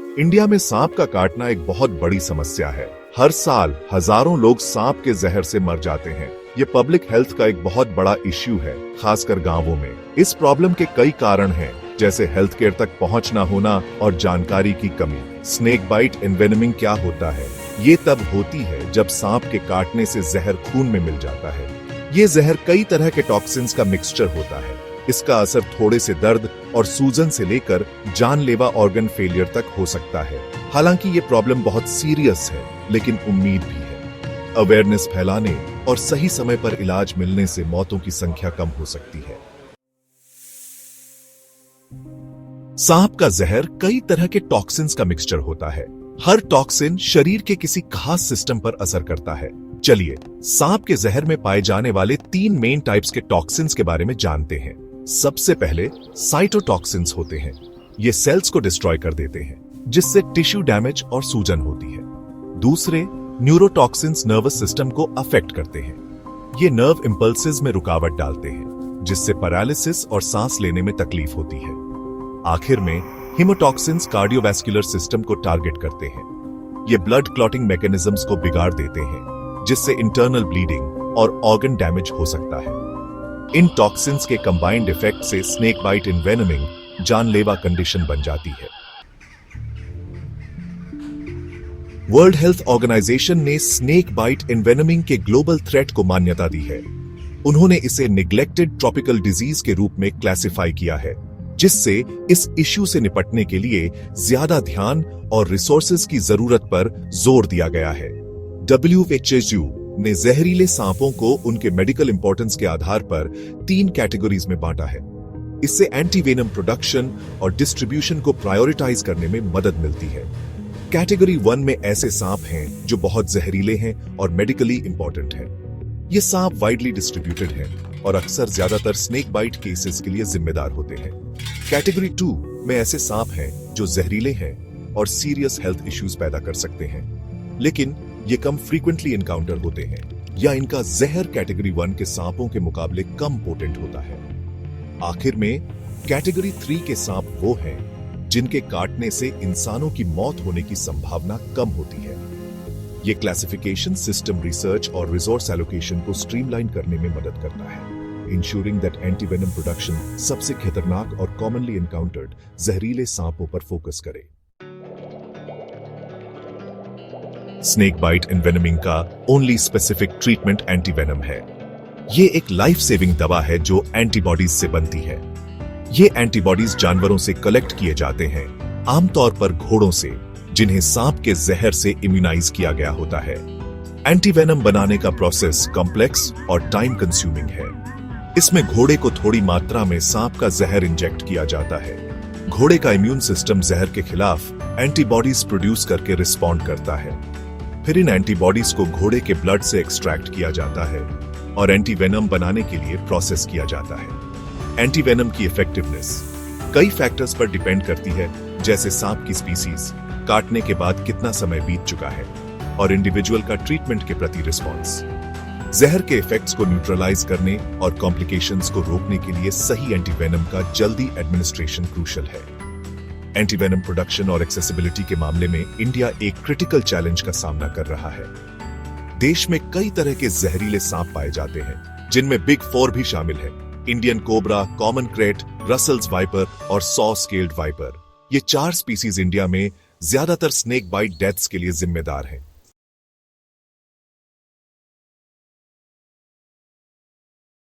India में सांप का काटना एक बहुत बड़ी समस्या है। हर साल हजारों लोग सांप के जहर से मर जाते हैं। ये पब्लिक हेल्थ का एक बहुत बड़ा इश्यू है, खासकर गांवों में। इस प्रॉब्लम के कई कारण हैं, जैसे हेल्थ केयर तक पहुंच न होना और जानकारी की कमी। स्नेक बाइट एनवेनमिंग क्या होता है? ये तब होती है जब सांप के काटने से जहर खून में मिल जाता है। ये जहर कई तरह के टॉक्सिन्स का मिक्सचर होता है। इसका असर थोड़े से दर्द और सूजन से लेकर जानलेवा ऑर्गन फेलियर तक हो सकता है। हालांकि ये प्रॉब्लम बहुत सीरियस है, लेकिन उम्मीद भी है। अवेयरनेस फैलाने और सही समय पर इलाज मिलने से मौतों की संख्या कम हो सकती है। सांप का जहर कई तरह के टॉक्सिन्स का मिक्सचर होता है। हर टॉक्सिन शरीर के किसी खास सिस्टम पर असर करता है। चलिए सांप के जहर में पाए जाने वाले 3 मेन टाइप्स के टॉक्सिन्स के बारे में जानते हैं। सबसे पहले साइटोटॉक्सिन्स होते हैं। ये सेल्स को डिस्ट्रॉय कर देते हैं, जिससे टिश्यू डैमेज और सूजन होती है। दूसरे न्यूरोटॉक्सिन्स नर्वस सिस्टम को अफेक्ट करते हैं। ये नर्व इंपल्सेस में रुकावट डालते हैं, जिससे पैरालिसिस और सांस लेने में तकलीफ होती है। आखिर में हीमोटॉक्सिन्स कार्डियोवैस्कुलर सिस्टम को टारगेट करते हैं। ये ब्लड क्लॉटिंग मैकेनिज्म्स को बिगाड़ देते हैं, जिससे इंटरनल ब्लीडिंग और ऑर्गन डैमेज हो सकता है। इन टॉक्सिन्स के कंबाइंड इफेक्ट से स्नेक बाइट एनवेनमिंग जानलेवा कंडीशन बन जाती है। वर्ल्ड हेल्थ ऑर्गेनाइजेशन ने स्नेक बाइट एनवेनमिंग के ग्लोबल थ्रेट को मान्यता दी है। उन्होंने इसे निग्लेक्टेड ट्रॉपिकल डिजीज के रूप में क्लासिफाई किया है, जिससे इस इश्यू से निपटने के लिए ज्यादा ध्यान और रिसोर्सेज की जरूरत पर जोर दिया गया है। WHO ने जहरीले सांपों को उनके मेडिकल इंपॉर्टेंस के आधार पर 3 कैटेगरीज में बांटा है। इससे एंटीवेनम प्रोडक्शन और डिस्ट्रीब्यूशन को प्रायोरिटाइज करने में मदद मिलती है। कैटेगरी 1 में ऐसे सांप हैं जो बहुत जहरीले हैं और मेडिकली इंपॉर्टेंट हैं। ये सांप वाइडली डिस्ट्रीब्यूटेड हैं और अक्सर ज्यादातर स्नेक बाइट केसेस के लिए जिम्मेदार होते हैं। कैटेगरी 2 में ऐसे सांप हैं जो जहरीले हैं और सीरियस हेल्थ इश्यूज पैदा कर सकते हैं, लेकिन ये कम फ्रीक्वेंटली एनकाउंटर होते हैं या इनका जहर कैटेगरी 1 के सांपों के मुकाबले कम पोटेंट होता है। आखिर में कैटेगरी 3 के सांप वो हैं जिनके काटने से इंसानों की मौत होने की संभावना कम होती है। ये क्लासिफिकेशन सिस्टम रिसर्च और रिसोर्स एलोकेशन को स्ट्रीमलाइन करने में मदद करता है, इंश्योरिंग दैट एंटीवेनम प्रोडक्शन सबसे खतरनाक और कॉमनली एनकाउंटर्ड जहरीले सांपों पर फोकस करे। स्नेक बाइट एनवेनमिंग का ओनली स्पेसिफिक ट्रीटमेंट एंटीवेनम है। ये एक लाइफ सेविंग दवा है जो एंटीबॉडीज से बनती है। ये एंटीबॉडीज जानवरों से कलेक्ट किए जाते हैं, आमतौर पर घोड़ों से, जिन्हें सांप के जहर से इम्यूनाइज किया गया होता है। एंटीवेनम बनाने का प्रोसेस कॉम्प्लेक्स और टाइम कंज्यूमिंग है। इसमें घोड़े को थोड़ी मात्रा में सांप का जहर इंजेक्ट किया जाता है। घोड़े का इम्यून सिस्टम जहर के खिलाफ एंटीबॉडीज प्रोड्यूस करके रिस्पॉन्ड करता है। फिर इन एंटीबॉडीज को घोड़े के ब्लड से एक्सट्रैक्ट किया जाता है और एंटीवेनम बनाने के लिए प्रोसेस किया जाता है। एंटीवेनम की इफेक्टिवनेस कई फैक्टर्स पर डिपेंड करती है, जैसे सांप की स्पीसीज, काटने के बाद कितना समय बीत चुका है और इंडिविजुअल का ट्रीटमेंट के प्रति रिस्पॉन्स। जहर के इफेक्ट्स को न्यूट्रलाइज करने और कॉम्प्लिकेशंस को रोकने के लिए सही एंटीवेनम का जल्दी एडमिनिस्ट्रेशन क्रूशल है। एंटीवेनम प्रोडक्शन और एक्सेसिबिलिटी के मामले में इंडिया एक क्रिटिकल चैलेंज का सामना कर रहा है। देश में कई तरह के जहरीले सांप पाए जाते हैं, जिनमें बिग 4 भी शामिल है। Indian cobra, common crate, Russell's wiper और सॉ स्केल्ड वाइपर। ये 4 स्पीसीज इंडिया में ज्यादातर स्नेक बाइट डेथ्स के लिए जिम्मेदार हैं।